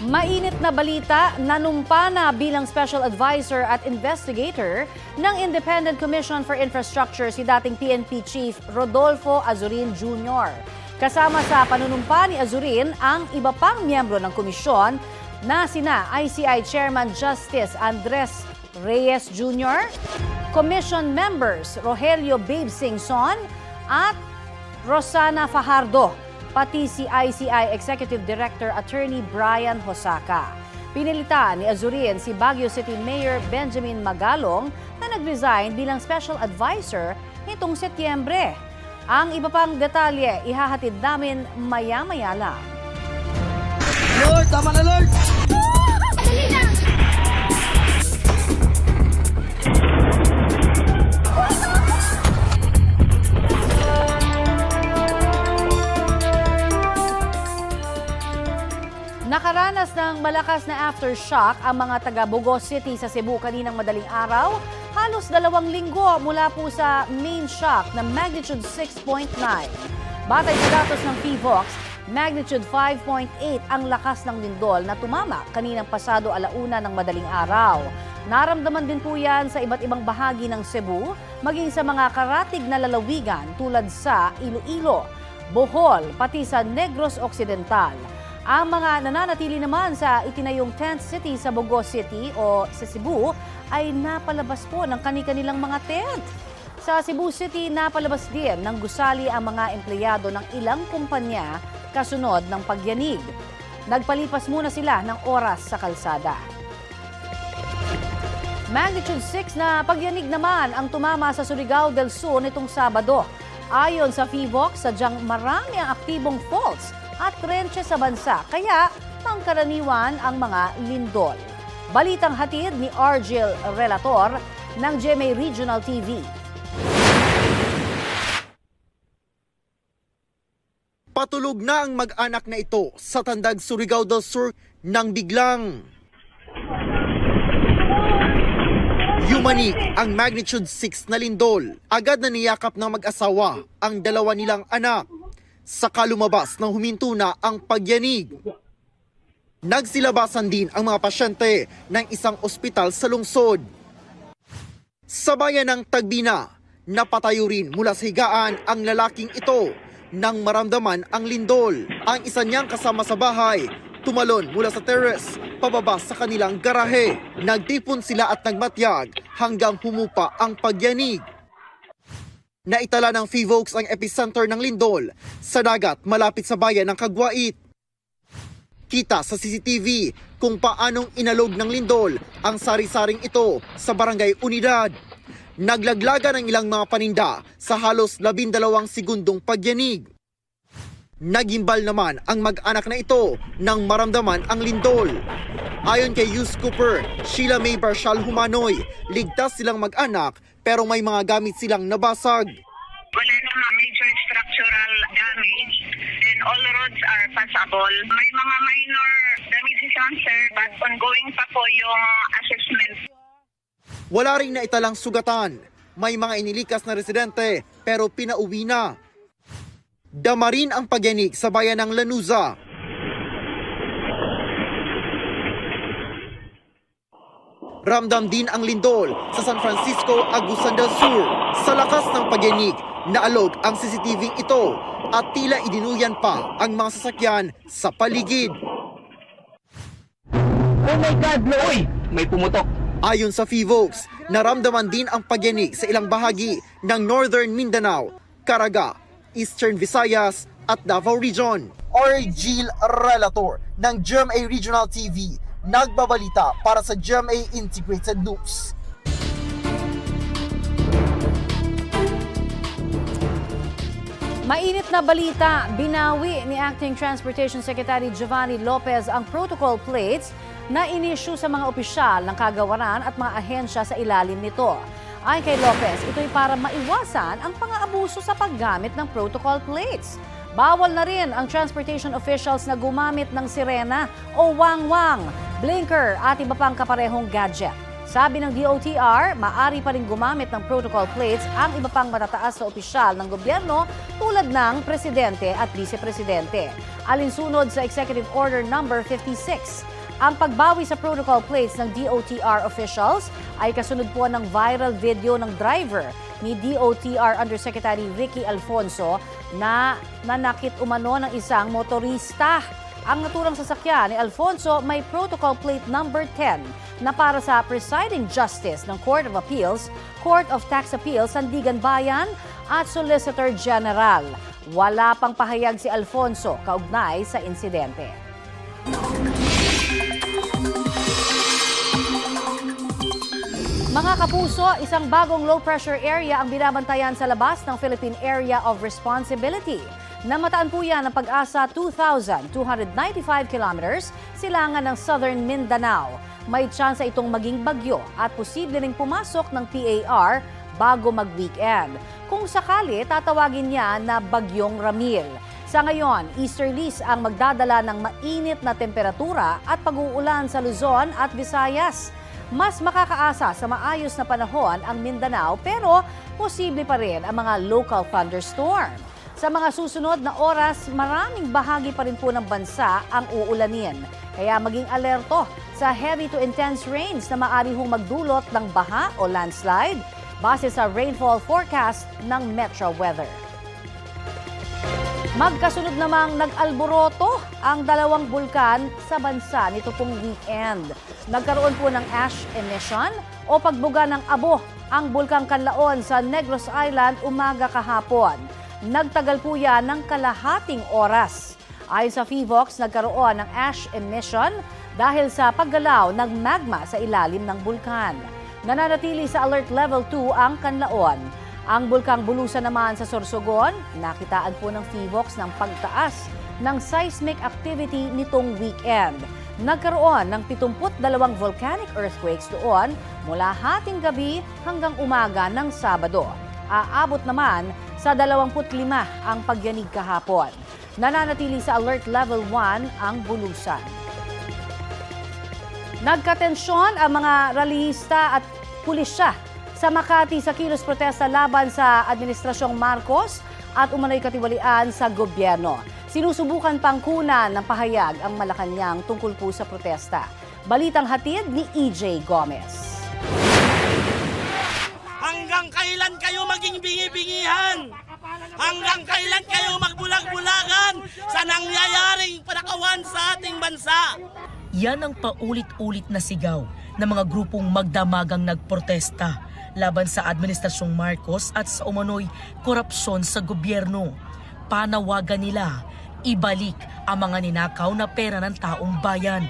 Mainit na balita, nanumpa na bilang Special Advisor at Investigator ng Independent Commission for Infrastructure si dating PNP Chief Rodolfo Azurin Jr. Kasama sa panunumpa ni Azurin ang iba pang miyembro ng komisyon na sina ICI Chairman Justice Andres Reyes Jr., Commission Members Rogelio Babe Singson at Rosana Fajardo, pati si ICI Executive Director Attorney Brian Hosaka. Pinilitan ni Azurin si Baguio City Mayor Benjamin Magalong na nag-resign bilang Special Advisor nitong Setyembre. Ang iba pang detalye ihahatid namin maya-maya lang. Lord, tama na Lord! Dali na! Nakaranas ng malakas na aftershock ang mga taga Bugos City sa Cebu kaninang madaling araw. Halos 2 linggo mula po sa main shock na magnitude 6.9. Batay sa datos ng PHOX, magnitude 5.8 ang lakas ng lindol na tumama kaninang pasado 1:00 ng madaling araw. Naramdaman din po yan sa iba't ibang bahagi ng Cebu, maging sa mga karatig na lalawigan tulad sa Iloilo, Bohol, pati sa Negros Occidental. Ang mga nananatili naman sa itinayong tent city sa Bugos City o sa Cebu ay napalabas po ng kani-kanilang mga tent. Sa Cebu City, napalabas din ng gusali ang mga empleyado ng ilang kumpanya kasunod ng pagyanig. Nagpalipas muna sila ng oras sa kalsada. Magnitude 6 na pagyanig naman ang tumama sa Surigao del Sur nitong Sabado. Ayon sa PHOX, sadyang marami ang aktibong faults at trenche sa bansa, kaya pangkaraniwan ang mga lindol. Balitang hatid ni Argel Relator ng GMA Regional TV. Patulog na ang mag-anak na ito sa Tandag, Surigao del Sur nang biglang yumanig ang magnitude 6 na lindol. Agad na niyakap ng mag-asawa ang 2 nilang anak. Saka lumabas nang huminto na ang pagyanig. Nagsilabasan din ang mga pasyente ng isang ospital sa lungsod. Sa bayan ng Tagbina, napatayo rin mula sa higaan ang lalaking ito nang maramdaman ang lindol. Ang isa niyang kasama sa bahay, tumalon mula sa terrace pababa sa kanilang garahe. Nagtipon sila at nagmatyag hanggang humupa ang pagyanig. Naitala ng PHOX ang epicenter ng lindol sa dagat malapit sa bayan ng Kagwait. Kita sa CCTV kung paanong inalog ng lindol ang sari-saring ito sa Barangay Unidad. Naglaglaga ng ilang mga paninda sa halos 12 segundong pagyanig. Nagimbal naman ang mag-anak na ito nang maramdaman ang lindol. Ayon kay Yus Cooper, Sheila May Barshal Humanoy, ligtas silang mag-anak pero may mga gamit silang nabasag. Wala namang major structural damage and all roads are passable. May mga minor damages lang sir but ongoing pa po yung assessment. Wala ring naitalang sugatan. May mga inilikas na residente pero pinauwi na. Dama rin ang pagyanig sa bayan ng Lanuza. Ramdam din ang lindol sa San Francisco, Agusan del Sur. Sa lakas ng pagyanig, naalog ang CCTV ito at tila idinuyan pa ang mga sasakyan sa paligid. Oh my God, Loy! May pumutok. Ayon sa PHOX, naramdaman din ang pagyanig sa ilang bahagi ng Northern Mindanao, Caraga, Eastern Visayas at Davao Region. Argel Relator ng GMA Regional TV, nagbabalita para sa GMA Integrated News. Mainit na balita, binawi ni Acting Transportation Secretary Giovanni Lopez ang protocol plates na inisyu sa mga opisyal ng kagawaran at mga ahensya sa ilalim nito. Ayon kay Lopez, ito'y para maiwasan ang pang-aabuso sa paggamit ng protocol plates. Bawal na rin ang transportation officials na gumamit ng sirena o wang-wang, blinker at iba pang kaparehong gadget. Sabi ng DOTR, maaari pa rin gumamit ng protocol plates ang iba pang matataas na opisyal ng gobyerno tulad ng presidente at vice-presidente. Alinsunod sa Executive Order No. 56, Ang pagbawi sa protocol plates ng DOTR officials ay kasunod po ng viral video ng driver ni DOTR Undersecretary Ricky Alfonso na nanakit umano ng isang motorista. Ang naturang sasakyan ni Alfonso may protocol plate number 10 na para sa Presiding Justice ng Court of Appeals, Court of Tax Appeals, Sandigan Bayan at Solicitor General. Wala pang pahayag si Alfonso kaugnay sa insidente. Mga kapuso, isang bagong low-pressure area ang binabantayan sa labas ng Philippine Area of Responsibility. Namataan po yan ng Pag-asa 2,295 kilometers silangan ng Southern Mindanao. May tsansa itong maging bagyo at posible ring pumasok ng PAR bago mag-weekend. Kung sakali, tatawagin niya na Bagyong Ramil. Sa ngayon, easterlies ang magdadala ng mainit na temperatura at pag-uulan sa Luzon at Visayas. Mas makakaasa sa maayos na panahon ang Mindanao pero posible pa rin ang mga local thunderstorm. Sa mga susunod na oras, maraming bahagi pa rin po ng bansa ang uulanin. Kaya maging alerto sa heavy to intense rains na maaari hong magdulot ng baha o landslide base sa rainfall forecast ng Metro Weather. Magkasunod namang nag-alboroto ang dalawang bulkan sa bansa nito pong weekend. Nagkaroon po ng ash emission o pagbuga ng abo ang bulkang Canlaon sa Negros Island umaga kahapon. Nagtagal po yan ng kalahating oras. Ayon sa PHIVOX, nagkaroon ng ash emission dahil sa paggalaw ng magma sa ilalim ng bulkan. Nananatili sa alert level 2 ang Canlaon. Ang bulkang Bulusan naman sa Sorsogon, nakitaan po ng PHIVOX ng pagtaas ng seismic activity nitong weekend. Nagkaroon ng 72 volcanic earthquakes doon mula hating gabi hanggang umaga ng Sabado. Aabot naman sa 25 ang pagyanig kahapon. Nananatili sa alert level 1 ang Bulusan. Nagkatensyon ang mga rallyista at pulisya sa Makati sa kilos protesta laban sa Administrasyong Marcos at umano'y katiwalian sa gobyerno. Sinusubukan pang kunan ng pahayag ang Malacanang tungkol po sa protesta. Balitang hatid ni EJ Gomez. Hanggang kailan kayo maging bingi-bingihan? Hanggang kailan kayo magbulag-bulagan sa nangyayaring panakawan sa ating bansa? Yan ang paulit-ulit na sigaw ng mga grupong magdamagang nagprotesta laban sa Administrasyong Marcos at sa umano'y korupsyon sa gobyerno. Panawagan nila, ibalik ang mga ninakaw na pera ng taong bayan.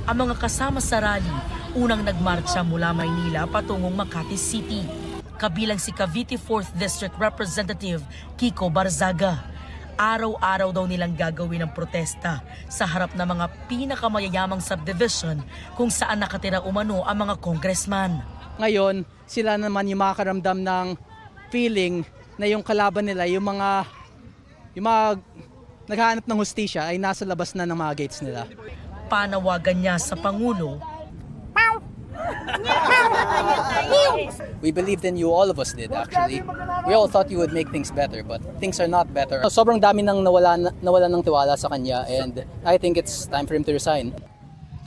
Ang mga kasama sa rally, unang nagmarcha mula Maynila patungong Makati City. Kabilang si Cavite 4th District Representative Kiko Barzaga. Araw-araw daw nilang gagawin ang protesta sa harap ng mga pinakamayayamang subdivision kung saan nakatira umano ang mga congressman. Ngayon, sila naman yung makakaramdam ng feeling na yung kalaban nila, yung mga naghahanap ng hustisya ay nasa labas na ng mga gates nila. Panawagan niya sa Pangulo, We believed in you, all of us did actually. We all thought you would make things better, but things are not better. Sobrang dami nang nawala ng tiwala sa kanya, and I think it's time for him to resign.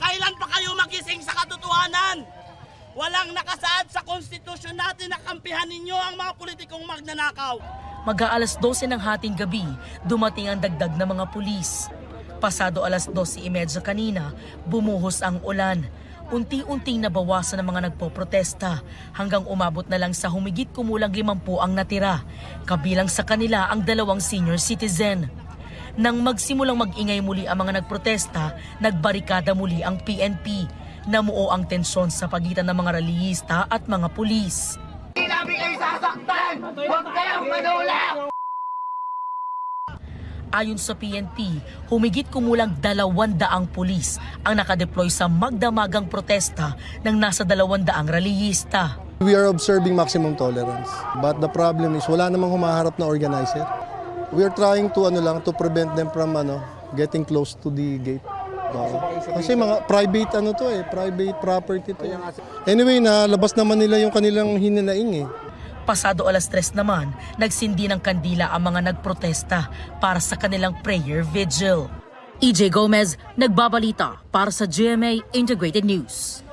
Kailan pa kayo magising sa katotohanan? Walang nakasaad sa konstitusyon natin na kampihan ninyo ang mga politikong magnanakaw. Mag-aalas 12 ng hating gabi, dumating ang dagdag na mga pulis. Pasado alas 12:30 kanina, bumuhos ang ulan. Unti-unting nabawasan ang mga nagpoprotesta hanggang umabot na lang sa humigit kumulang 50 ang natira. Kabilang sa kanila ang 2 senior citizen. Nang magsimulang mag-ingay muli ang mga nagprotesta, nagbarikada muli ang PNP. Namuo ang tensyon sa pagitan ng mga rallyista at mga pulis. Hindi namin kayo sasaktan! Huwag kayong manulang! Ayon sa PNP, humigit kumulang 200 pulis ang nakadeploy sa magdamagang protesta ng nasa 200 rallyista. We are observing maximum tolerance, but the problem is wala namang humaharap na organizer. We are trying to prevent them from getting close to the gate. Kasi mga private private property to. Anyway, nalabas naman nila yung kanilang hininaing . Pasado alas 3 naman, nagsindi ng kandila ang mga nagprotesta para sa kanilang prayer vigil. EJ Gomez, nagbabalita para sa GMA Integrated News.